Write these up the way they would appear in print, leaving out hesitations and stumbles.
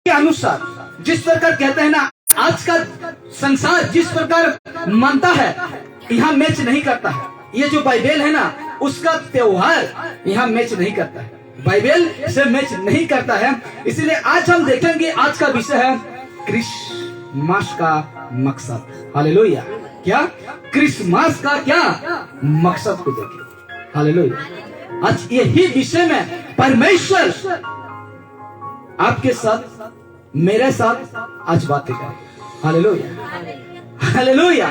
के अनुसार जिस प्रकार कहते हैं ना, आज का संसार जिस प्रकार मानता है, यहाँ मैच नहीं करता है। ये जो बाइबल है ना, उसका त्योहार यहाँ मैच नहीं करता है, बाइबल से मैच नहीं करता है। इसलिए आज हम देखेंगे, आज का विषय है क्रिसमस का मकसद। हालेलुया। क्या क्रिसमस का क्या मकसद को देखिए। हालेलुया। आज यही विषय में परमेश्वर आपके साथ, मेरे साथ आज बातें करें। Hallelujah, hallelujah,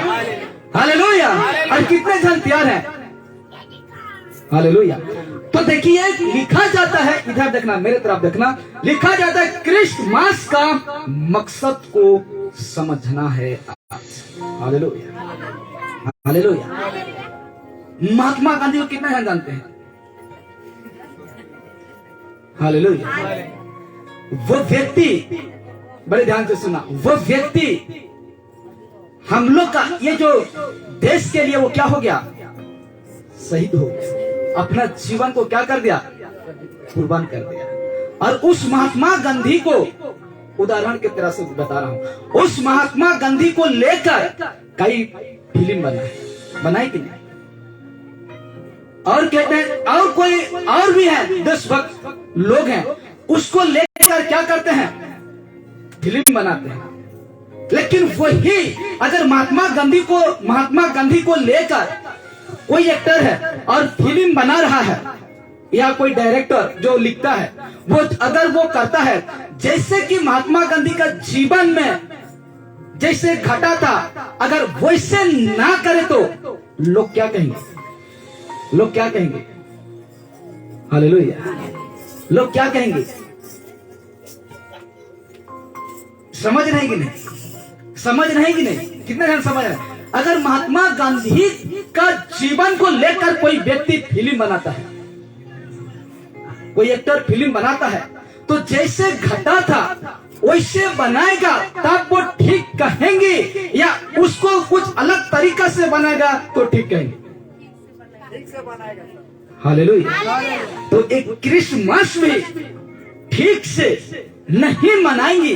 hallelujah. और कितने जन तैयार हैं? हालेलुया। तो देखिए, लिखा जाता है, इधर देखना, मेरे तरफ देखना, लिखा जाता है क्रिसमस का मकसद को समझना है आज। Hallelujah, hallelujah. महात्मा गांधी को कितना जन जानते हैं? हालेलुया। वो व्यक्ति, बड़े ध्यान से सुना, वो व्यक्ति हम लोग का, ये जो देश के लिए वो क्या हो गया? शहीद हो गया, अपना जीवन को क्या कर दिया? कुर्बान कर दिया। और उस महात्मा गांधी को, उदाहरण के तरह से बता रहा हूं, उस महात्मा गांधी को लेकर कई फिल्म बनाई कि नहीं? और कहते हैं, और कोई और भी है, देशभक्त लोग हैं, उसको लेकर क्या करते हैं? फिल्म बनाते हैं। लेकिन वही अगर महात्मा गांधी को लेकर कोई एक्टर है और फिल्म बना रहा है, या कोई डायरेक्टर जो लिखता है, वो अगर वो करता है जैसे कि महात्मा गांधी का जीवन में जैसे घटा था, अगर वैसे ना करे तो लोग क्या कहेंगे? लोग क्या कहेंगे? हालेलुया। लोग क्या कहेंगे? समझ रहे हैं कि नहीं? समझ रहे हैं कि नहीं? कितने जन समझ रहे हैं? अगर महात्मा गांधी का जीवन को लेकर कोई व्यक्ति फिल्म बनाता है, कोई एक्टर फिल्म बनाता है, तो जैसे घटा था वैसे बनाएगा तब वो ठीक कहेंगे, या उसको कुछ अलग तरीका से बनाएगा तो ठीक कहेंगे? ठीक से बनाएगा। हालेलुया। तो एक क्रिसमस भी ठीक से नहीं मनाएंगे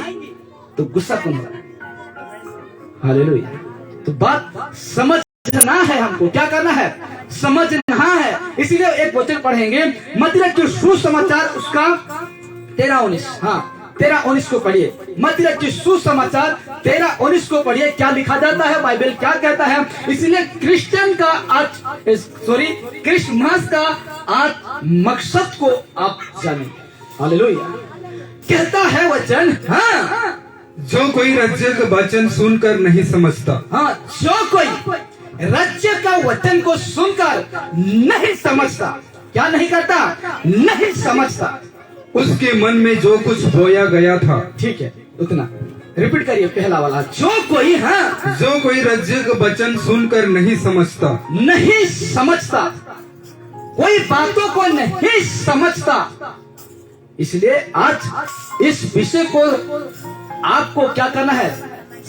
तो गुस्सा कौन होगा? हालेलुया। तो बात समझना है, हमको क्या करना है? समझना है। इसीलिए एक वचन पढ़ेंगे, मत्ती सुसमाचार उसका 13-19, हाँ 13-19 को पढ़िए। मत्ती सुसमाचार 13-19 को पढ़िए। क्या लिखा जाता है, बाइबल क्या कहता है? इसलिए क्रिसमस का आज मकसद को आप जानिए। हालेलुया। कहता है वचन, हाँ, जो कोई राज्य का वचन सुनकर नहीं समझता, हाँ, जो कोई राज्य का वचन को सुनकर नहीं समझता, क्या नहीं करता? नहीं समझता। उसके मन में जो कुछ बोया गया था, ठीक है, उतना रिपीट करिए, पहला वाला, जो कोई, हाँ, जो कोई राज्य का वचन सुनकर नहीं समझता, नहीं समझता, कोई बातों को नहीं समझता। इसलिए आज इस विषय को आपको क्या करना है?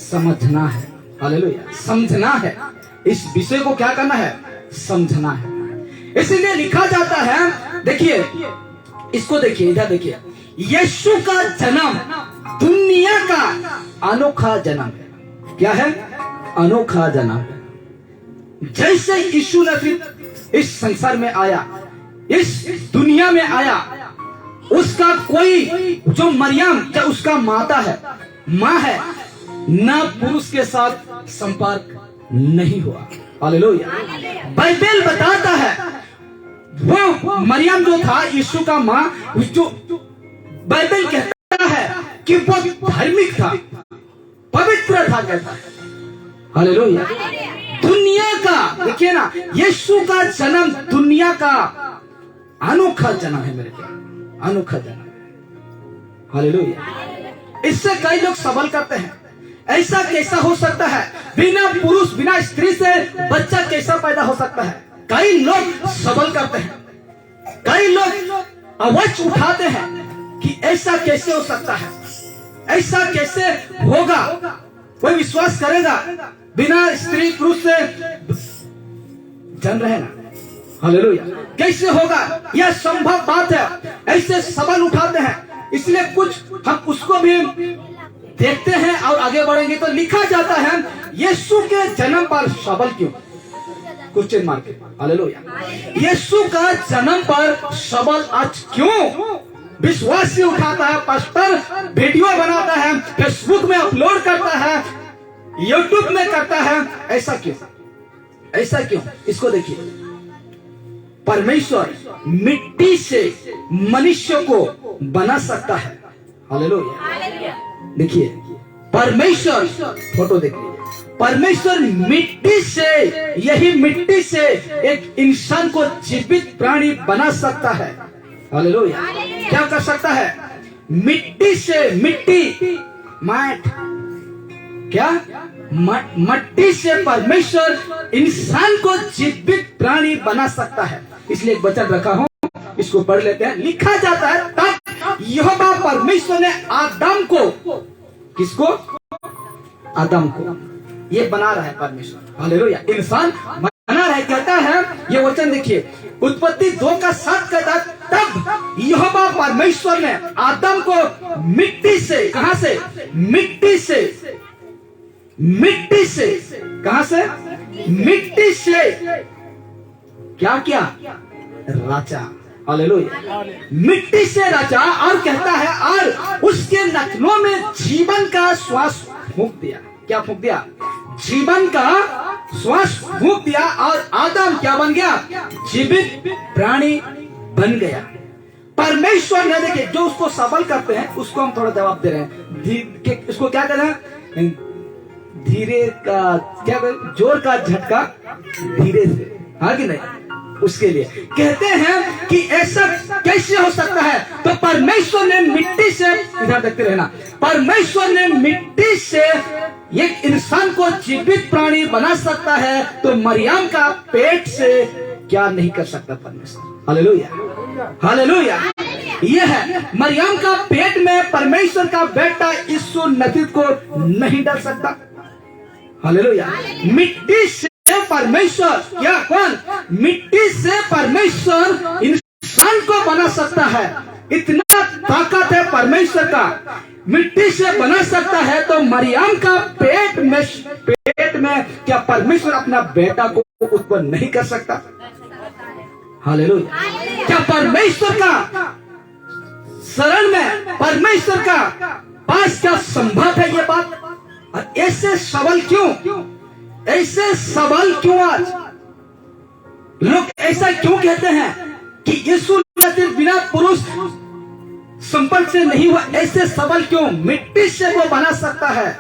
समझना है। हालेलुया। समझना है। इस विषय को क्या करना है? समझना है। इसीलिए लिखा जाता है, देखिए इसको, देखिए इधर देखिए, यीशु का जन्म दुनिया का अनोखा जन्म है। क्या है? अनोखा जन्म है। जैसे यीशु ने इस संसार में आया, इस दुनिया में आया, उसका कोई, जो मरियम जो उसका माता है, माँ है, ना पुरुष के साथ संपर्क नहीं हुआ। हालेलुया। बाइबल बताता है, वो मरियम जो था, यीशु का माँ, जो बाइबल कहता है कि वो धार्मिक था, पवित्र था, कहता है। हालेलुया। दुनिया का, देखिए ना, यीशु का जन्म दुनिया का अनोखा जन्म है मेरे प्यारे, अनोखा जन्म। हालेलुया। इससे कई लोग सवाल करते हैं, ऐसा कैसा हो सकता है? बिना पुरुष, बिना स्त्री से बच्चा कैसा पैदा हो सकता है? कई लोग सवाल करते हैं, कई लोग आवाज उठाते हैं कि ऐसा कैसे हो सकता है? ऐसा कैसे होगा? कोई विश्वास करेगा बिना स्त्री पुरुष से जन्म रहे ना? हालेलुया। कैसे होगा? यह संभव बात है। ऐसे सवाल उठाते हैं, इसलिए कुछ हम उसको भी देखते हैं और आगे बढ़ेंगे। तो लिखा जाता है यीशु के जन्म पर सबल क्यों, क्वेश्चन मार्क, हालेलुया। यीशु का जन्म पर सबल आज क्यों विश्वासी उठाता है, पास्टर वीडियो बनाता है, फेसबुक में अपलोड करता है, यूट्यूब में करता है, ऐसा क्यों, ऐसा क्यों? इसको देखिए, परमेश्वर मिट्टी से मनुष्य को बना सकता है, हालेलुया। देखिए परमेश्वर, फोटो देखिए, परमेश्वर मिट्टी से, यही मिट्टी से एक इंसान को जीवित प्राणी बना सकता है, हालेलुया। क्या कर सकता है? मिट्टी से, मिट्टी मैट, क्या मट्टी से परमेश्वर इंसान को जीवित प्राणी बना सकता है। इसलिए एक वचन रखा हूं, इसको पढ़ लेते हैं। लिखा जाता है तब यहोवा परमेश्वर ने आदम को, किसको? आदम को, ये बना रहा है परमेश्वर, हालेलुया, इंसान बना रहा है। कहता है ये वचन देखिए, उत्पत्ति 2:7 कहता है तब यहोवा परमेश्वर ने आदम को मिट्टी से, कहां से? मिट्टी से, मिट्टी से, कहां से? मिट्टी से क्या किया? राचा, हालेलुया, मिट्टी से रचा। और कहता है और उसके नथनों में जीवन का श्वास फूंक दिया। क्या फूंक दिया? जीवन का श्वास फूंक दिया और आदम क्या बन गया? जीवित प्राणी बन गया। परमेश्वर ने, देखिए, जो उसको सबल करते हैं उसको हम थोड़ा जवाब दे रहे हैं। उसको क्या कहते हैं? धीरे का, क्या कहते? जोर का झटका धीरे से, हाँ कि नहीं? उसके लिए कहते हैं कि ऐसा कैसे हो सकता है? तो परमेश्वर ने मिट्टी से, इधर देखते रहना, परमेश्वर ने मिट्टी से एक इंसान को जीवित प्राणी बना सकता है, तो मरियम का पेट से क्या नहीं कर सकता परमेश्वर? Hallelujah, hallelujah. यह है, मरियम का पेट में परमेश्वर का बेटा यीशु नबी को नहीं डाल सकता, हालेलुया। मिट्टी से परमेश्वर, क्या, कौन? मिट्टी से परमेश्वर इंसान को बना सकता है। इतना ताकत है परमेश्वर का, मिट्टी से बना सकता है। तो मरियम का पेट में क्या परमेश्वर अपना बेटा को उत्पन्न नहीं कर सकता? हालेलुया। क्या परमेश्वर का शरण में, परमेश्वर का पास क्या संभव है ये बात? और ऐसे सवाल क्यों, ऐसे सवाल क्यों? आज लोग ऐसा क्यों कहते हैं कि यीशु बिना पुरुष संपर्क से नहीं हुआ? ऐसे सवाल क्यों? मिट्टी से वो बना सकता है।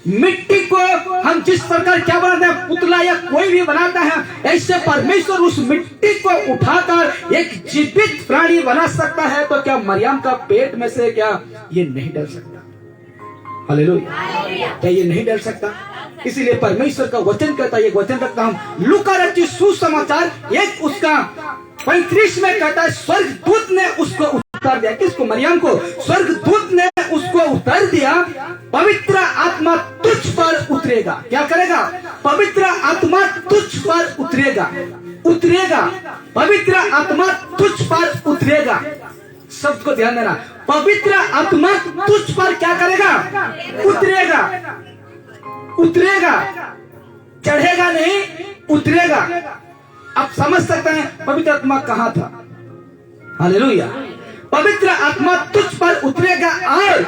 मिट्टी को हम जिस प्रकार क्या बनाते हैं, पुतला या कोई भी बनाता है, ऐसे परमेश्वर उस मिट्टी को उठाकर एक जीवित प्राणी बना सकता है। तो क्या मरियम का पेट में से क्या ये नहीं डल सकता? हालेलुया, क्या ये नहीं डल सकता? इसीलिए परमेश्वर का वचन कहता है, ये वचन रखता हूं, लूका रचित सुसमाचार एक उसका 35 में कहता है, स्वर्गदूत ने उसको उतार दिया। किसको? मरियम को। स्वर्गदूत ने उसको उतार दिया, पवित्र आत्मा तुझ पर उतरेगा। क्या करेगा? पवित्र आत्मा तुझ पर उतरेगा, उतरेगा, पवित्र आत्मा तुझ पर उतरेगा। शब्द को ध्यान देना, पवित्र आत्मा तुझ पर क्या करेगा? उतरेगा, उतरेगा, चढ़ेगा नहीं, उतरेगा। आप समझ सकते हैं पवित्र आत्मा कहां था? हालेलुया। पवित्र आत्मा तुझ पर उतरेगा और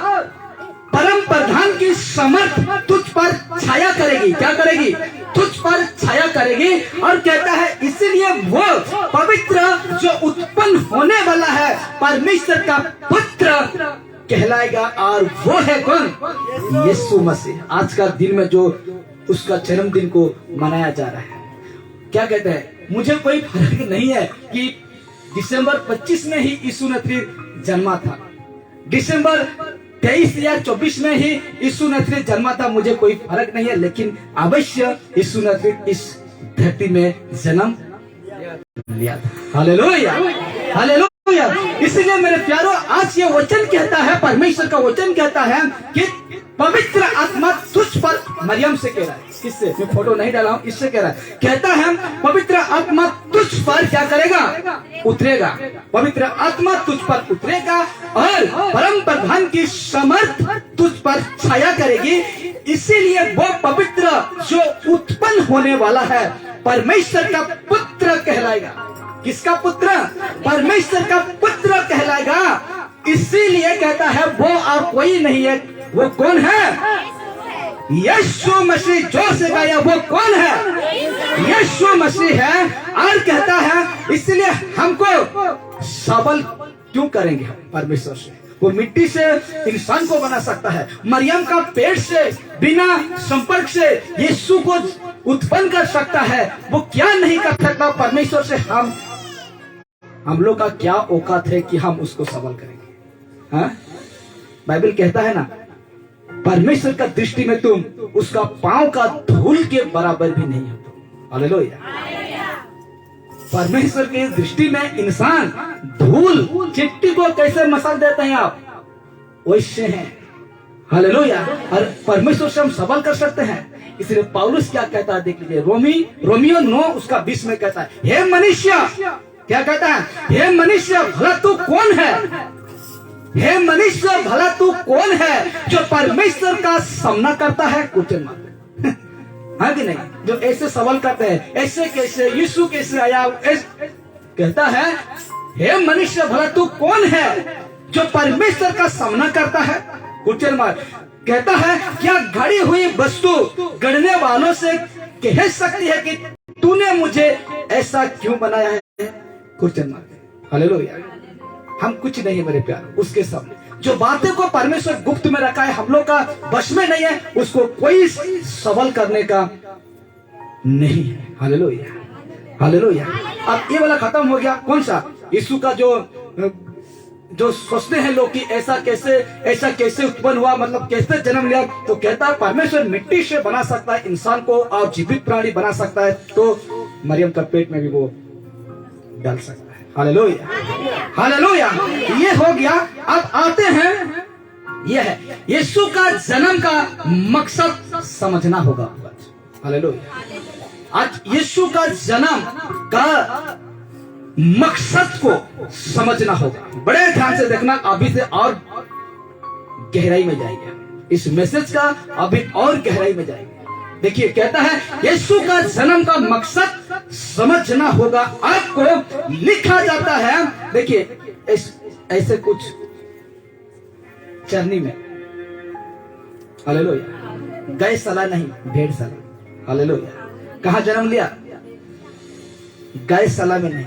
परम प्रधान की समर्थ तुझ पर छाया करेगी। क्या करेगी? तुझ पर छाया करेगी। और कहता है इसीलिए वो पवित्र जो उत्पन्न होने वाला है परमेश्वर का पुत्र कहलाएगा। और वो है कौन? यीशु मसीह। आज का दिन में जो उसका जन्मदिन को मनाया जा रहा है, क्या कहते हैं? मुझे कोई फर्क नहीं है कि दिसंबर 25 में ही यीशु नसरी जन्मा था, दिसंबर 23 या 24 में ही यीशु नसरी जन्मा था, मुझे कोई फर्क नहीं है। लेकिन अवश्य यीशु नसरी इस धरती में जन्म लिया था। Hallelujah, hallelujah. इसलिए मेरे प्यारों, आज ये वचन कहता है, परमेश्वर का वचन कहता है कि पवित्र आत्मा तुझ पर, मरियम से कह रहा है, किससे, मैं फोटो नहीं डाला हूं, इससे कह रहा है, कहता है पवित्र आत्मा तुझ पर क्या करेगा, उतरेगा, पवित्र आत्मा तुझ पर उतरेगा और परम प्रधान की समर्थ तुझ पर छाया करेगी। इसीलिए वो पवित्र जो उत्पन्न होने वाला है परमेश्वर का पुत्र कहलाएगा। किसका पुत्र, परमेश्वर का पुत्र कहलाएगा। इसीलिए कहता है वो और कोई नहीं है, वो कौन है, यीशु मसीह। जोर से गाया, वो कौन है, यीशु मसीह है। और कहता है इसलिए हमको सबल क्यों करेंगे परमेश्वर से, वो मिट्टी से इंसान को बना सकता है, मरियम का पेट से बिना संपर्क से यीशु को उत्पन्न कर सकता है, वो क्या नहीं कर सकता परमेश्वर से। हम लोग का क्या औकात है कि हम उसको सबल करेंगे। हाँ, बाइबल कहता है ना, परमेश्वर का दृष्टि में तुम उसका पांव का धूल के बराबर भी नहीं हो। हालेलुया। परमेश्वर की दृष्टि में इंसान धूल, चिट्टी को कैसे मसल देते हैं आप, वैसे हैं। हालेलुया। और परमेश्वर से हम सबल कर सकते हैं। इसलिए पौलुस क्या कहता है देख लीजिए, रोमियो 9 उसका 20 में कहता है, हे मनुष्य, क्या कहता है, हे मनुष्य भला तू कौन है, हे मनुष्य भला तू कौन है जो परमेश्वर का सामना करता है, क्वेश्चन मार्क। हाँ कि नहीं, जो ऐसे सवाल करते हैं, ऐसे कैसे, यीशु कैसे आया, कहता है हे मनुष्य भला तू कौन है जो परमेश्वर का सामना करता है, क्वेश्चन मार्क। कहता है क्या गढ़ी हुई वस्तु गढ़ने वालों से कह सकती है कि तूने मुझे ऐसा क्यों बनाया है, क्वेश्चन मार्क। हालेलुया। हम कुछ नहीं मेरे प्यार, उसके सामने जो बातें को परमेश्वर गुप्त में रखा है, हम लोग का वश में नहीं है, उसको कोई सवाल करने का नहीं है। Hallelujah, hallelujah. अब ये वाला खत्म हो गया, कौन सा, यीशु का जो सोचते हैं लोग कि ऐसा कैसे उत्पन्न हुआ, मतलब कैसे जन्म लिया, तो कहता है परमेश्वर मिट्टी से बना सकता है इंसान को और जीवित प्राणी बना सकता है, तो मरियम का पेट में भी वो डाल सकता है। Hallelujah, hallelujah. ये हो गया। अब आते हैं, यह है यीशु का जन्म का मकसद समझना होगा। हालेलुया। आज यीशु का जन्म का मकसद को समझना होगा। बड़े ध्यान से देखना, अभी से और गहराई में जाएंगे, इस मैसेज का अभी और गहराई में जाएंगे। देखिए कहता है यीशु का जन्म का मकसद समझना होगा। आपको लिखा जाता है, देखिए ऐसे कुछ चरनी में, हालेलुया, गौशाला नहीं, भेड़शाला। हालेलुया। कहाँ जन्म लिया, गौशाला में नहीं,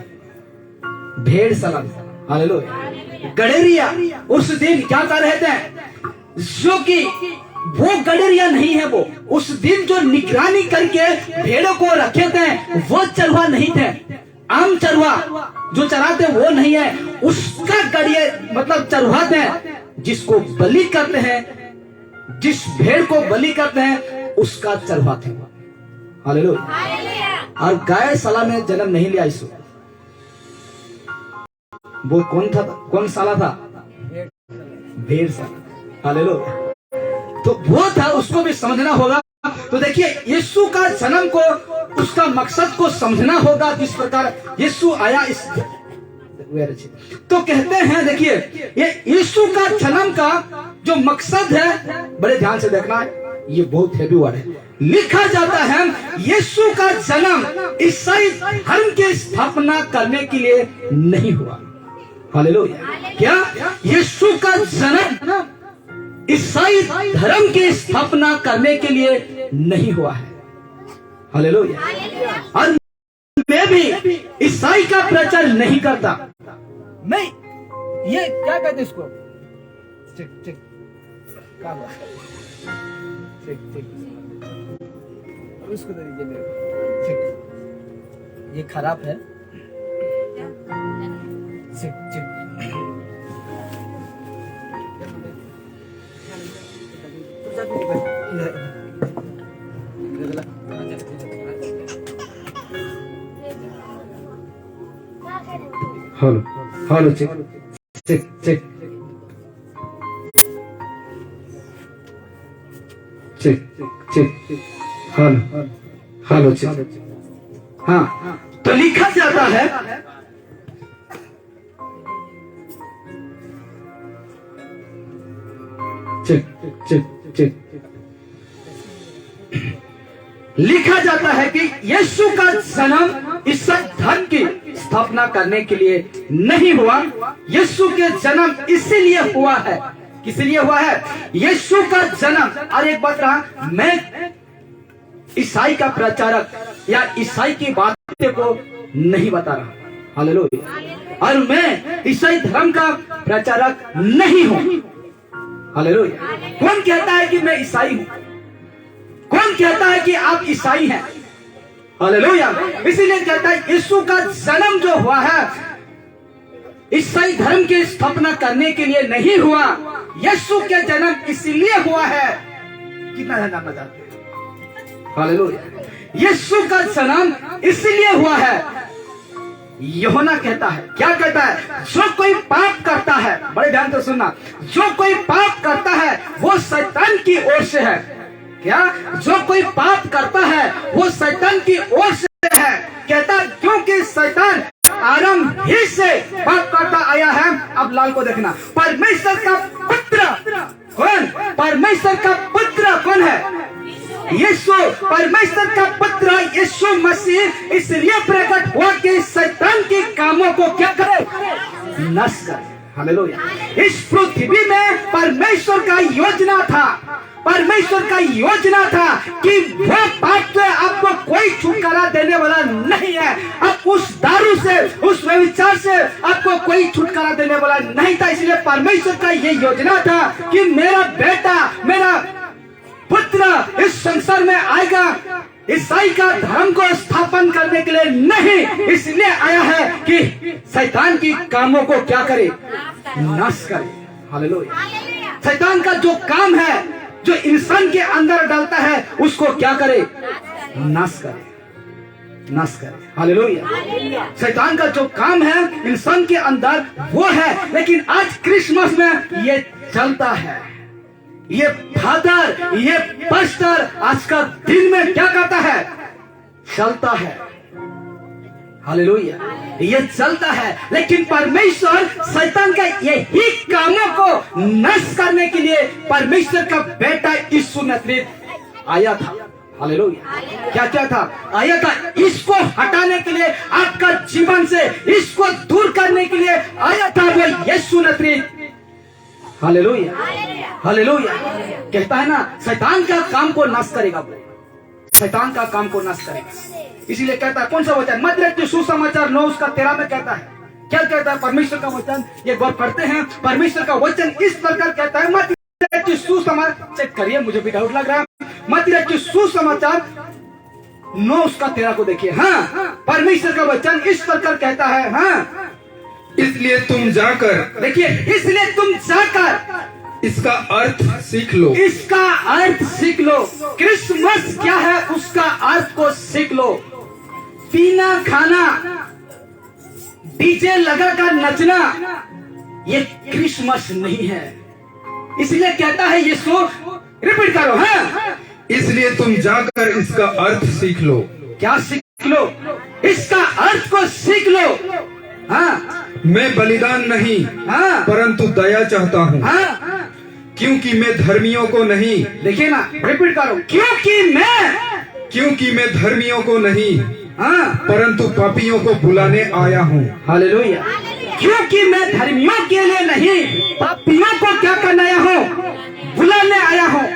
भेड़शाला में। हालेलुया। गडरिया उस दिन क्या कर रहे थे, जो कि वो गडरिया नहीं है, वो उस दिन जो निगरानी करके भेड़ों को रखे थे वो चरवा नहीं थे, आम चरवा जो चराते वो नहीं है, उसका गड़िया मतलब चरवा थे, जिसको बलि करते हैं, जिस भेड़ को बलि करते हैं उसका चरवा थे। हालेलुया। और गौशाला में जन्म नहीं लिया यीशु। वो कौन था, कौन साला था, भेड़शाला। हालेलुया। तो वो था, उसको भी समझना होगा। तो देखिए यीशु का जन्म को, उसका मकसद को समझना होगा, जिस प्रकार यीशु आया इस। तो कहते हैं देखिए ये यीशु का जन्म का जो मकसद है, बड़े ध्यान से देखना है, ये बहुत हैवी वर्ड है। लिखा जाता है यीशु का जन्म ईसाई धर्म की स्थापना करने के लिए नहीं हुआ। हालेलुया। क्या यीशु का जन्म ईसाई धर्म की स्थापना करने के लिए नहीं हुआ है। हालेलुया। और मैं भी ईसाई का प्रचार नहीं करता। नहीं, ये क्या कहते इसको, चेक चेक क्या हुआ, चेक चेक उसको दे दीजिए मेरे को, चेक ये खराब है, check check hello hello, check check check. Check check, hello hello check. हाँ, तो लिखा जाता है चेक चेक चेक, लिखा जाता है कि यीशु का जन्म ईसाई धर्म की स्थापना करने के लिए नहीं हुआ। यीशु के जन्म इसीलिए हुआ है, किस लिए हुआ है? यीशु का जन्म। और एक बात रहा, मैं ईसाई का प्रचारक या ईसाई की बातें को नहीं बता रहा, हालेलुया। और मैं ईसाई धर्म का प्रचारक नहीं हूं, हालेलुया। कौन कहता है कि मैं ईसाई हूं? कौन कहता है कि आप ईसाई हैं? हालेलुया। इसीलिए कहता है यीशु का जन्म जो हुआ है ईसाई धर्म की स्थापना करने के लिए नहीं हुआ। यीशु के जन्म इसलिए हुआ है, कितना है नाम बताते हैं, हालेलुया। यीशु का जन्म इसलिए हुआ है। यूहन्ना कहता है, क्या कहता है? जो कोई पाप करता है, बड़े ध्यान से सुनना, जो कोई पाप करता है वो शैतान की ओर से है। क्या? जो कोई पाप करता है वो शैतान की ओर से है। कहता क्योंकि शैतान आरंभ ही से पाप करता आया है। अब लाल को देखना, परमेश्वर का पुत्र कौन? परमेश्वर का पुत्र कौन है? यीशु। परमेश्वर का पुत्र यीशु मसीह इसलिए प्रकट हुआ कि शैतान के कामों को क्या करे? नष्ट करे। हालेलुया। इस पृथ्वी में परमेश्वर का योजना था, परमेश्वर का योजना था कि वो पाप से आपको कोई छुटकारा देने वाला नहीं है। अब उस दारू से, उस व्यभिचार से आपको कोई छुटकारा देने वाला नहीं था। इसलिए परमेश्वर का ये योजना था कि मेरा बेटा, मेरा पुत्र इस संसार में आएगा, ईसाई का धर्म को स्थापन करने के लिए नहीं, इसलिए आया है कि शैतान की कामों को क्या करे? नाश करे। हालेलुया। शैतान का जो काम है, जो इंसान के अंदर डालता है, उसको क्या करे? नाश करे, नाश करे। हालेलुया। शैतान का जो काम है इंसान के अंदर वो है। लेकिन आज क्रिसमस में ये चलता है, ये फादर, ये पास्टर आज का दिन में क्या करता है? चलता है। हालेलुया। ये चलता है। लेकिन परमेश्वर शैतान का यही कामों को नष्ट करने के लिए परमेश्वर का बेटा यीशु नजरेत आया था। हालेलुया। क्या क्या था? आया था इसको हटाने के लिए, आपका जीवन से इसको दूर करने के लिए आया था वो यीशु नजरेत। हालेलुया। हालेलुया। कहता है ना, शैतान का काम को नष्ट करेगा, वो शैतान का काम को नष्ट करेगा। इसीलिए कहता है, कौन सा वचन? मत्ती सुसमाचार 9 उसका 13 में कहता है, क्या कहता है परमेश्वर का वचन? ये गौर करते हैं, परमेश्वर का वचन इस प्रकार कहता है। मत्ती सुसमाचार, चेक करिए, मुझे भी डाउट लग रहा है। मत्ती सुसमाचार 9 उसका 13 को देखिए। हाँ, परमेश्वर का वचन इस प्रकार कहता है। हाँ, इसलिए तुम जाकर, देखिए, इसलिए तुम जाकर इसका अर्थ सीख लो। इसका अर्थ सीख लो। क्रिसमस क्या है उसका अर्थ को सीख लो। पीना, खाना, डीजे लगाकर नचना, ये क्रिसमस नहीं है। इसलिए कहता है यीशु, रिपीट करो। हाँ, इसलिए तुम जाकर इसका अर्थ सीख लो। क्या सीख लो? इसका अर्थ को सीख लो। हाँ, मैं बलिदान नहीं, हाँ, परंतु दया चाहता हूँ। हाँ, क्योंकि मैं धर्मियों को नहीं, देखिए ना, रिपीट करो। क्योंकि मैं धर्मियों को नहीं, हाँ, परंतु पापियों को बुलाने आया हूँ। हालेलुया। क्योंकि मैं धर्मियों के लिए नहीं, पापियों को क्या करने आया हूँ? बुलाने आया हूँ।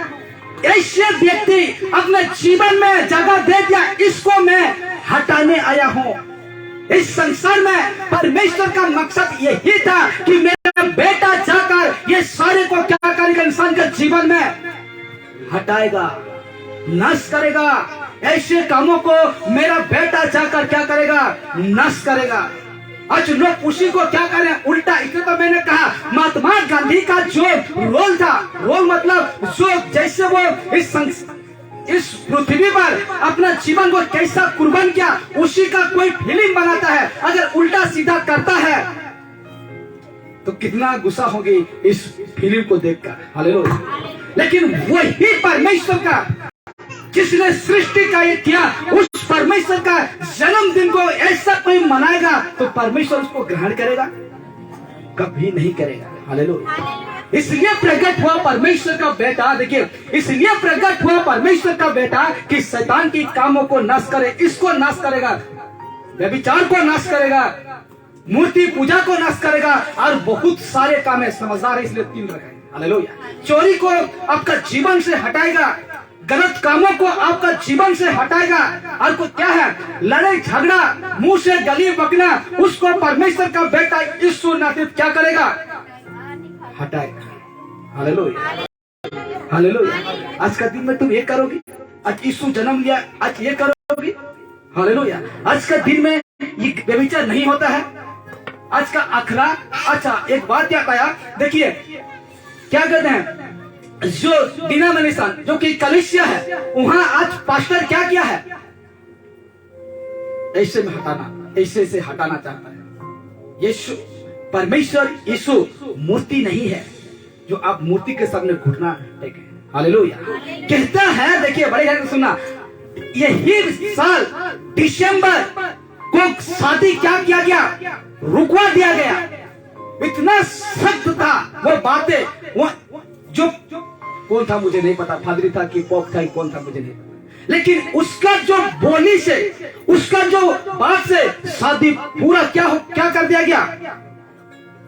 ऐसे व्यक्ति अपने जीवन में जगह दे दिया, इसको मैं हटाने आया हूँ। इस संसार में परमेश्वर का मकसद यही था कि मेरा बेटा जाकर ये सारे को क्या करेगा? इंसान के जीवन में हटाएगा, नष्ट करेगा। ऐसे कामों को मेरा बेटा जाकर क्या करेगा? नष्ट करेगा। आज लोग उसी को क्या करें? उल्टा। इसलिए तो मैंने कहा, महात्मा गांधी का जो रोल था, रोल मतलब जो जैसे वो इस पृथ्वी पर अपना जीवन को कैसा कुर्बान किया, उसी का कोई फिल्म बनाता है। अगर उल्टा सीधा करता है तो कितना गुस्सा होगी इस फिल्म को देखकर। हालेलुया। लेकिन वही परमेश्वर का जिसने सृष्टि का ये किया, उस परमेश्वर का जन्मदिन को ऐसा कोई मनाएगा तो परमेश्वर उसको ग्रहण करेगा? कभी नहीं करेगा। हालेलुया। इसलिए प्रकट हुआ परमेश्वर का बेटा, देखिए, इसलिए प्रकट हुआ परमेश्वर का बेटा कि शैतान की कामों को नाश करे। इसको नाश करेगा, व्यभिचार को नाश करेगा, मूर्ति पूजा को नाश करेगा, और बहुत सारे काम है। समझदार है इसलिए 3 रखे। हालेलुया। चोरी को आपका जीवन से हटाएगा, गलत कामों को आपका जीवन से हटाएगा। और को क्या है, लड़ाई झगड़ा, मुंह से गली बकना, उसको परमेश्वर का बेटा यीशु नासरीत क्या करेगा? हटाएगा। Hallelujah, hallelujah. आज का दिन में तुम ये करोगी, आज यीशु जन्म लिया, आज ये करोगी। हालेलुया। आज का दिन में ये व्यभिचार नहीं होता है, आज का अखरा। अच्छा, एक बात याद आया, देखिए क्या कहते हैं, जो डिनोमिनेशन जो कि कलीसिया है, वहां आज पास्टर क्या किया है? ऐसे में हटाना, ऐसे से हटाना चाहता है। यीशु परमेश्वर, यीशु मूर्ति नहीं है जो आप मूर्ति के सामने घुटना टेके। हालेलुया। कहता है, देखिए बड़े ध्यान से सुनना, यही साल दिसंबर को शादी क्या किया गया? रुकवा दिया गया। इतना सख्त था वो बातें, वो जो कौन था मुझे नहीं पता, फादरी था कि पोप था, कौन था मुझे नहीं पता, लेकिन उसका जो बोली से, उसका जो बात से शादी पूरा क्या कर दिया गया?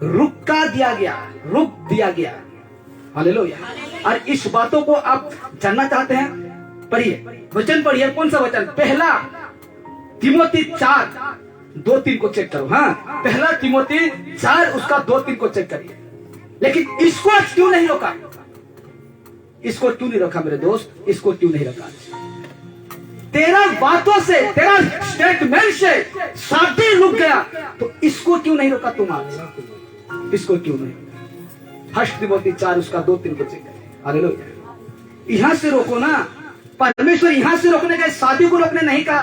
रुका दिया गया, रुक दिया गया। हालेलुया। और इस बातों को आप जानना चाहते हैं, पढ़िए, वचन पढ़िए। कौन सा वचन? पहला तिमोथी 4:2-3 को चेक करो। हाँ, पहला तिमोथी 4 उसका 2-3 को चेक करिए। लेकिन इसको आज क्यों नहीं रोका? इसको क्यों नहीं रखा मेरे दोस्त? इसको क्यों नहीं रखा? तेरा बातों से, तेरा स्टेटमेंट से शादी रुक गया, तो इसको क्यों नहीं रोका तुम आज? इसको क्यों नहीं? फर्स्ट तिमोथी 4 उसका 2-3 को चेक करिए। हालेलुया। यहां से रोको ना, परमेश्वर यहां से रोकने का, शादी को रोकने नहीं कहा।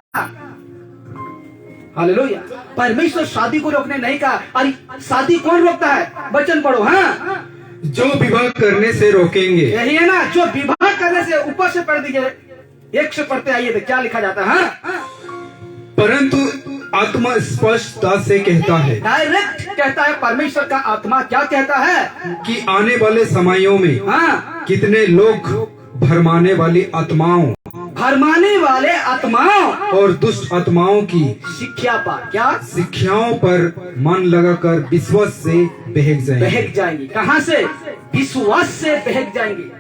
हालेलुया। परमेश्वर शादी को रोकने नहीं कहा। अरे शादी कौन रोकता है? वचन पढ़ो। हाँ, जो विवाह करने से रोकेंगे। यही है ना, जो विवाह करने से। ऊपर से पढ़ दीजिए, 1 से पढ़ते आइए तो क्या लिखा जाता है? हाँ? परंतु आत्मा स्पष्टता से कहता है, डायरेक्ट कहता है परमेश्वर का आत्मा, क्या कहता है? कि आने वाले समयों में हाँ, कितने लोग भरमाने वाली आत्माओं और दुष्ट आत्माओं की शिक्षा पर, क्या शिक्षाओं पर मन लगाकर विश्वास से बहक जाएंगी। कहाँ से? विश्वास से बहक जाएंगी।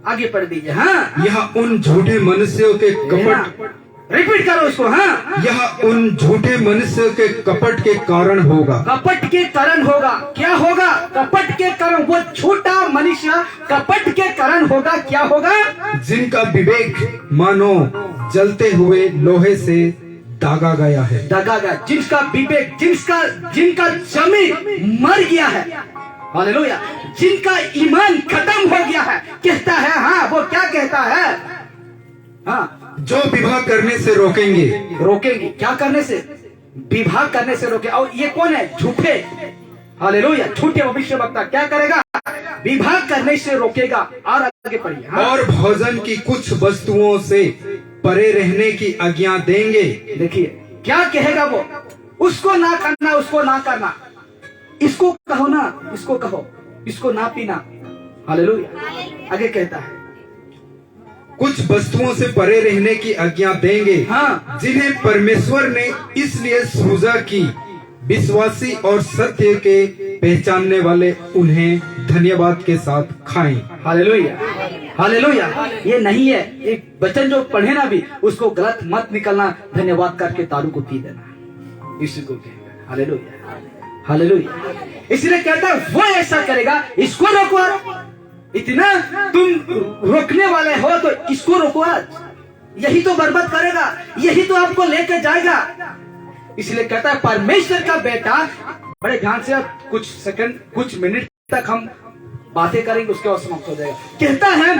आगे पढ़ दीजिए। हाँ, यह उन झूठे मनुष्यों के कपट, रिपीट करो उसको। हाँ, यह उन झूठे मनुष्यों के कपट के कारण होगा। कपट के कारण होगा। क्या होगा? कपट के कारण। वो झूठा मनुष्य कपट के कारण होगा। क्या होगा? जिनका विवेक मानो जलते हुए लोहे से दागा गया है। दागा गया। जिसका विवेक, जिनका जमीन मर गया है। हालेलुया। जिनका ईमान खत्म हो गया है। कहता है, हाँ, वो क्या कहता है? हाँ, जो विवाह करने से रोकेंगे। क्या करने से? विवाह करने से रोके। और ये कौन है? झूठे। हालेलुया। झूठे भविष्यवक्ता क्या करेगा? विवाह करने से रोकेगा। और आगे पढ़िए। हाँ? और भोजन की कुछ वस्तुओं से परे रहने की आज्ञा देंगे। देखिए क्या कहेगा वो? उसको ना करना, उसको ना करना। इसको कहो ना, इसको कहो, इसको ना पीना। हालेलुया। आगे कहता है, कुछ वस्तुओं से परे रहने की आज्ञा देंगे। हाँ, जिन्हें परमेश्वर ने इसलिए सृजा की विश्वासी और सत्य के पहचानने वाले उन्हें धन्यवाद के साथ खाएं। हालेलुया। हालेलुया। ये नहीं है, एक वचन जो पढ़े ना भी उसको गलत मत निकलना, धन्यवाद करके दारू को पी देना, इसको कहना। हालेलुया। हालेलुया। इसलिए कहता है वो ऐसा करेगा, इसको रोको। इतना तुम रोकने वाले हो तो इसको रोको आज। यही तो बर्बाद करेगा, यही तो आपको लेकर जाएगा। इसलिए कहता है परमेश्वर का बेटा। बड़े ध्यान से कुछ सेकंड, कुछ मिनट तक हम बातें करेंगे, उसके बाद समाप्त हो जाएगा। कहता है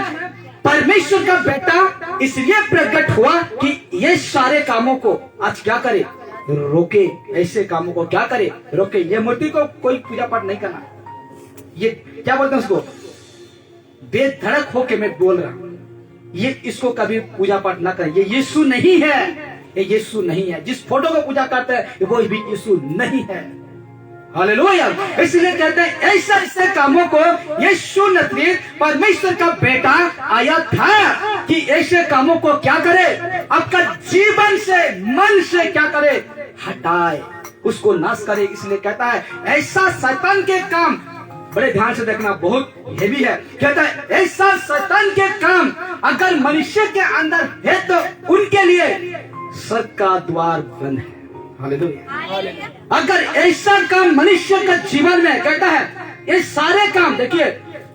परमेश्वर का बेटा इसलिए प्रकट हुआ कि ये सारे कामों को आज क्या करे? रोके। ऐसे कामों को क्या करे? रोके। ये मूर्ति को कोई पूजा पाठ नहीं करना। ये क्या बोलते हैं उसको? बेधड़क होके मैं बोल रहा हूं, ये इसको कभी पूजा पाठ ना करें। ये यीशु नहीं है, ये यीशु नहीं है। जिस फोटो को पूजा करते हैं वो भी यीशु नहीं है। हालेलुया। इसलिए कहते हैं ऐसा ऐसे कामों को यीशु नजरीत परमेश्वर का बेटा आया था कि ऐसे कामों को क्या करे, आपका जीवन से मन से क्या करे, हटाए, उसको नाश करे। इसलिए कहता है ऐसा शैतान के काम, बड़े ध्यान से देखना, बहुत हेवी है। कहता है ऐसा शैतान के काम अगर मनुष्य के अंदर है तो उनके लिए स्वर्ग का द्वार बंद है। हालेलुया। अगर ऐसा काम मनुष्य का जीवन में, कहता है ये सारे काम, देखिए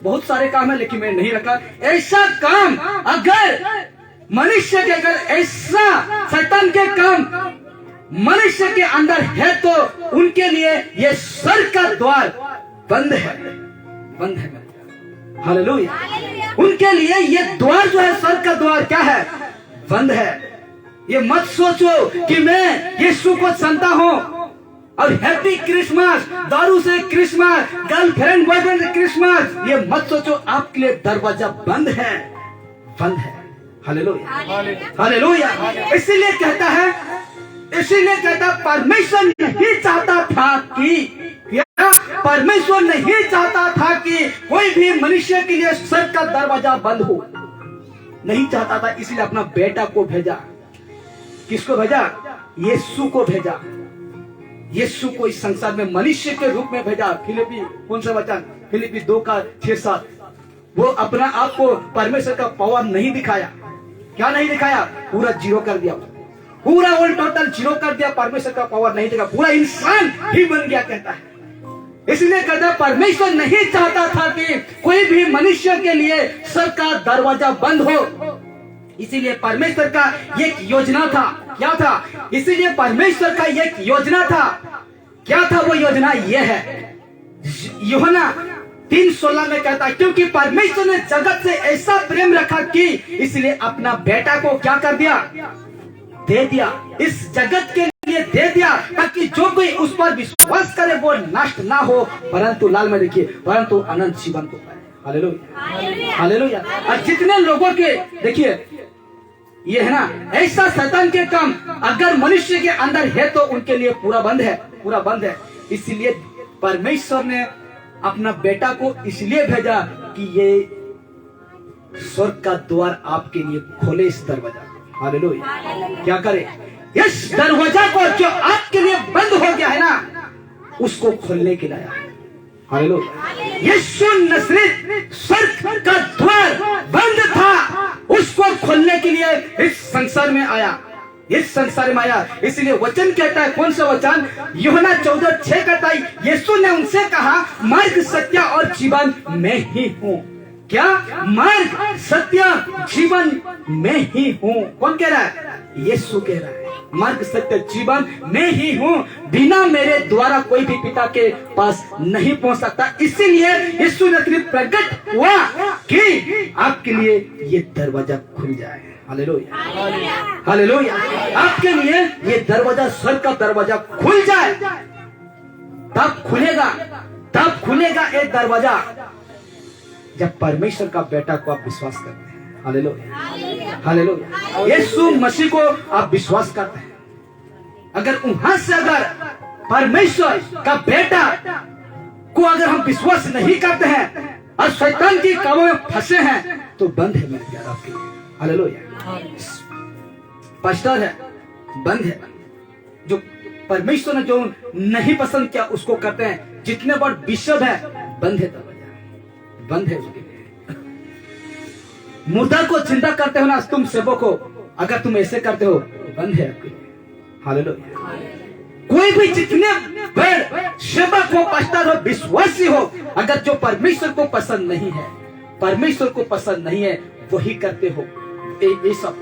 बहुत सारे काम है लेकिन मैं नहीं रखा, ऐसा काम अगर मनुष्य के, अगर ऐसा शैतान के काम मनुष्य के अंदर है तो उनके लिए ये स्वर्ग का द्वार बंद है, बंद है। हालेलुया। उनके लिए ये द्वार जो है, स्वर्ग का द्वार क्या है, बंद है। ये मत सोचो कि मैं यीशु को जानता हूं और हैप्पी क्रिसमस, दारू से क्रिसमस, गर्लफ्रेंड बॉयफ्रेंड से क्रिसमस, ये मत सोचो। आपके लिए दरवाजा बंद है, बंद है। Hallelujah, hallelujah. इसीलिए कहता है, इसीलिए कहता परमेश्वर नहीं चाहता था कि, परमेश्वर नहीं चाहता था कि कोई भी मनुष्य के लिए स्वर्ग का दरवाजा बंद हो, नहीं चाहता था। इसलिए अपना बेटा को भेजा। किसको भेजा? यीशु को भेजा। यीशु को इस संसार में मनुष्य के रूप में भेजा। फिलिपी, कौन सा वचन? फिलिपी 2:6-7। वो अपना आप को परमेश्वर का पावर नहीं दिखाया। क्या नहीं दिखाया? पूरा जीरो कर दिया, पूरा ऑल टोटल जीरो कर दिया। परमेश्वर का पावर नहीं दिखा, पूरा इंसान ही बन गया, कहता है। इसलिए कहता परमेश्वर नहीं चाहता था कि कोई भी मनुष्य के लिए स्वर्ग का दरवाजा बंद हो। इसीलिए परमेश्वर का एक योजना था। क्या था? इसीलिए परमेश्वर का एक योजना था। क्या था वो योजना? ये है, यूहन्ना 3:16 में कहता है क्योंकि परमेश्वर ने जगत से ऐसा प्रेम रखा कि इसलिए अपना बेटा को क्या कर दिया? दे दिया। इस जगत के लिए दे दिया ताकि जो कोई उस पर विश्वास करे वो नष्ट ना हो परंतु, लाल में देखिए, परंतु अनंत जीवन को पाए। Hallelujah, hallelujah. और जितने लोगों के, देखिए ये है ना, ऐसा शैतान के काम अगर मनुष्य के अंदर है तो उनके लिए पूरा बंद है, पूरा बंद है। इसलिए परमेश्वर ने अपना बेटा को इसलिए भेजा कि ये स्वर्ग का द्वार आपके लिए खोले, इस दरवाजा। हालेलुया। क्या करे? इस दरवाजा को जो आपके लिए बंद हो गया है ना, उसको खोलने के लाया। हालेलुया। यीशु नजरेत स्वर्ग का द्वार बंद था, उसको खोलने के लिए इस संसार में आया, इस संसार में आया। इसलिए वचन कहता है, कौन सा वचन? यूहन्ना 14:6 कहता है यीशु ने उनसे कहा मार्ग, सत्य और जीवन मैं ही हूँ। क्या? मार्ग, सत्य, जीवन मैं ही हूँ। कौन कह रहा है? यीशु कह रहा है मार्ग, सत्य, जीवन मैं ही हूँ। बिना मेरे द्वारा कोई भी पिता के पास नहीं पहुंच सकता। इसीलिए यीशु ने प्रकट हुआ कि आपके लिए ये दरवाजा खुल जाए। Hallelujah, hallelujah. आपके लिए ये दरवाजा, स्वर्ग का दरवाजा खुल जाए। तब खुलेगा, तब खुलेगा एक दरवाजा जब परमेश्वर का बेटा को आप विश्वास करते हैं। Hallelujah, hallelujah. यीशु मसीह को आप विश्वास करते हैं, अगर वहां से अगर परमेश्वर का बेटा को अगर हम विश्वास नहीं करते हैं और शैतान की कामों में फंसे हैं तो बंद है मेरे प्यार आपके लिए। हालेलुया। पास्टर है, बंद है। जो परमेश्वर ने जो नहीं पसंद किया उसको करते हैं। जितने बड़ बिशप है, बंद है दरवाजा, बंद है उसके लिए। मुर्दा को जिंदा करते हो ना तुम सेवक हो, अगर तुम ऐसे करते हो बंद है आपके लिए। हालेलुया। कोई भी जितने बड़े सेवक हो, पास्टर हो, विश्वासी हो, अगर जो परमेश्वर को पसंद नहीं है, परमेश्वर को पसंद नहीं है, वही करते हो ये सब।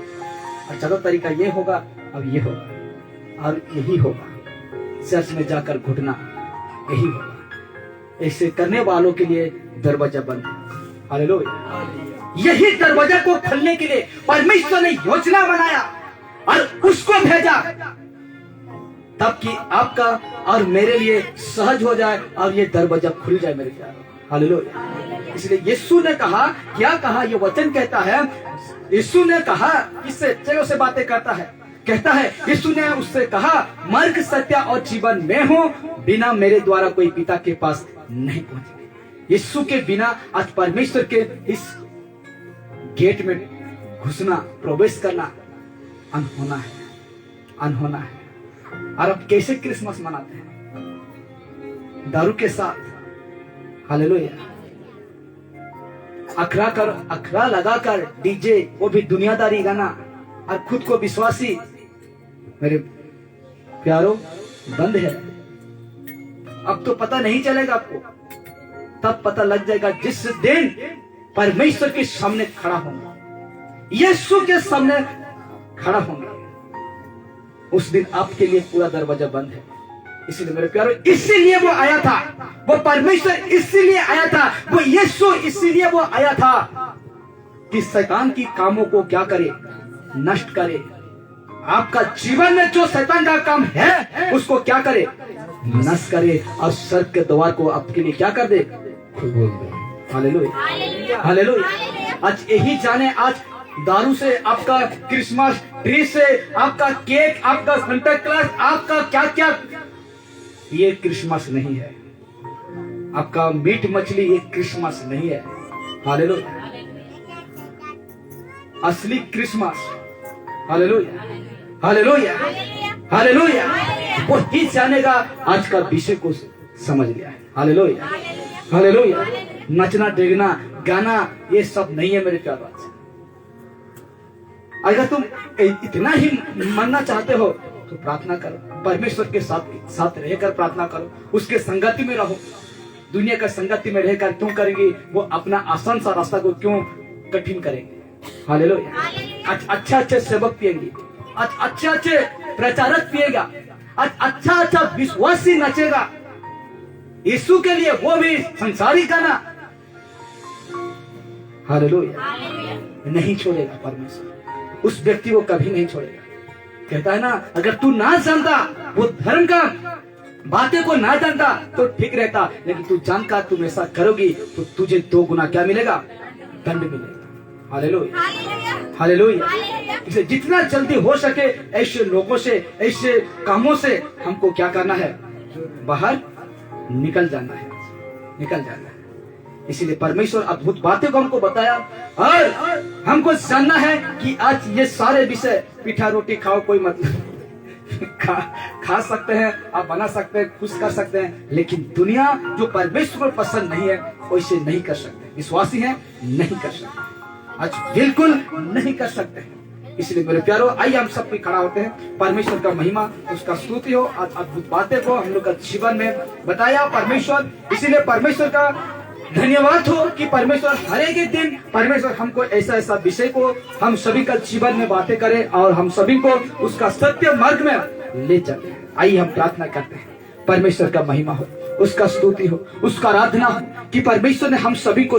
अच्छा तरीका ये होगा, अब ये होगा और यही होगा, चर्च में जाकर घुटना, यही होगा। ऐसे करने वालों के लिए दरवाजा बंद है। हालेलुया। यही दरवाजा को खोलने के लिए परमेश्वर ने योजना बनाया और उसको भेजा तब कि आपका और मेरे लिए सहज हो जाए और ये दरवाजा खुल जाए मेरे प्यारों। हालेलुया। इसलिए यीशु ने कहा, क्या कहा, ये वचन कहता है, यीशु ने कहा, किससे? चलो से बातें करता है, कहता है, यीशु ने उससे कहा, मार्ग, सत्य और जीवन मैं हूं, बिना मेरे द्वारा कोई पिता के पास नहीं पहुंचे। यीशु के बिना आज परमेश्वर के इस गेट में घुसना, प्रवेश करना अनहोना है, अनहोना है। और अब कैसे क्रिसमस मनाते हैं? दारू के साथ, हालेलुया। अखरा लगाकर डीजे, वो भी दुनियादारी गाना, और खुद को विश्वासी। मेरे प्यारो, बंद है। अब तो पता नहीं चलेगा आपको, तब पता लग जाएगा जिस दिन परमेश्वर के सामने खड़ा होगा, यीशु के सामने खड़ा होंगे, उस दिन आपके लिए पूरा दरवाजा बंद है। इसीलिए मेरे प्यारो, इसीलिए वो आया था, वो परमेश्वर इसीलिए आया था, वो यीशु इसीलिए वो आया था कि शैतान की कामों को क्या करे? नष्ट करे। आपका जीवन में जो शैतान का काम है उसको क्या करे? नष्ट करे, और स्वर्ग के द्वार को आपके लिए क्या कर दे? खोल दे। Hallelujah, hallelujah. आज यही जाने, आज दारू से, आपका क्रिसमस ट्री से, आपका केक, आपका सांता क्लॉज, आपका क्या क्या, ये क्रिसमस नहीं है। आपका मीट मछली ये क्रिसमस नहीं है। हालेलुया। असली क्रिसमस, हालेलुया, हालेलुया, हालेलुया, वो ही जानेगा। आज का विषय को समझ लिया है। Hallelujah, hallelujah. नचना, डेगना, गाना, ये सब नहीं है मेरे प्यारे। अगर तुम इतना ही मानना चाहते हो तो प्रार्थना करो, परमेश्वर के साथ रहकर प्रार्थना करो, उसके संगति में रहो। दुनिया का संगति में रहकर क्यों करेंगे? वो अपना आसान सा रास्ता को क्यों कठिन करेंगे? हालेलुया। अच्छा अच्छे सेवक पिएंगे, अच्छे अच्छे प्रचारक पिएगा, अच्छा विश्वासी नचेगा यीशु के लिए, वो भी संसारी गाना। हालेलुया। नहीं छोड़ेगा परमेश्वर, उस व्यक्ति को कभी नहीं छोड़ेगा। कहता है ना, अगर तू ना जानता, वो धर्म का बातें को ना जानता तो ठीक रहता, लेकिन तू जानकर तुम ऐसा करोगी तो तुझे 2 गुना क्या मिलेगा? दंड मिलेगा। Hallelujah, hallelujah. इसलिए जितना जल्दी हो सके ऐसे लोगों से, ऐसे कामों से हमको क्या करना है? बाहर निकल जाना है, निकल जाना है। इसीलिए परमेश्वर अद्भुत बातें को हमको बताया, और हमको जानना है कि आज ये सारे विषय, पीठा रोटी खाओ, कोई मतलब खा सकते हैं, आप बना सकते हैं, खुश कर सकते हैं, लेकिन दुनिया जो परमेश्वर को पसंद नहीं है वैसे नहीं कर सकते। विश्वासी हैं, नहीं कर सकते, आज बिल्कुल नहीं कर सकते हैं। इसलिए मेरे प्यारो, आइए हम सब भी खड़ा होते हैं। परमेश्वर का महिमा, उसका स्तुति हो। आज अद्भुत बातें को हम लोग का जीवन में बताया परमेश्वर। इसीलिए परमेश्वर का धन्यवाद हो कि परमेश्वर हर एक दिन परमेश्वर हमको ऐसा ऐसा विषय को हम सभी का जीवन में बातें करें, और हम सभी को उसका सत्य मार्ग में ले चले। आइए हम प्रार्थना करते हैं, परमेश्वर का महिमा हो, उसका स्तुति हो, उसका आराधना हो कि परमेश्वर ने हम सभी को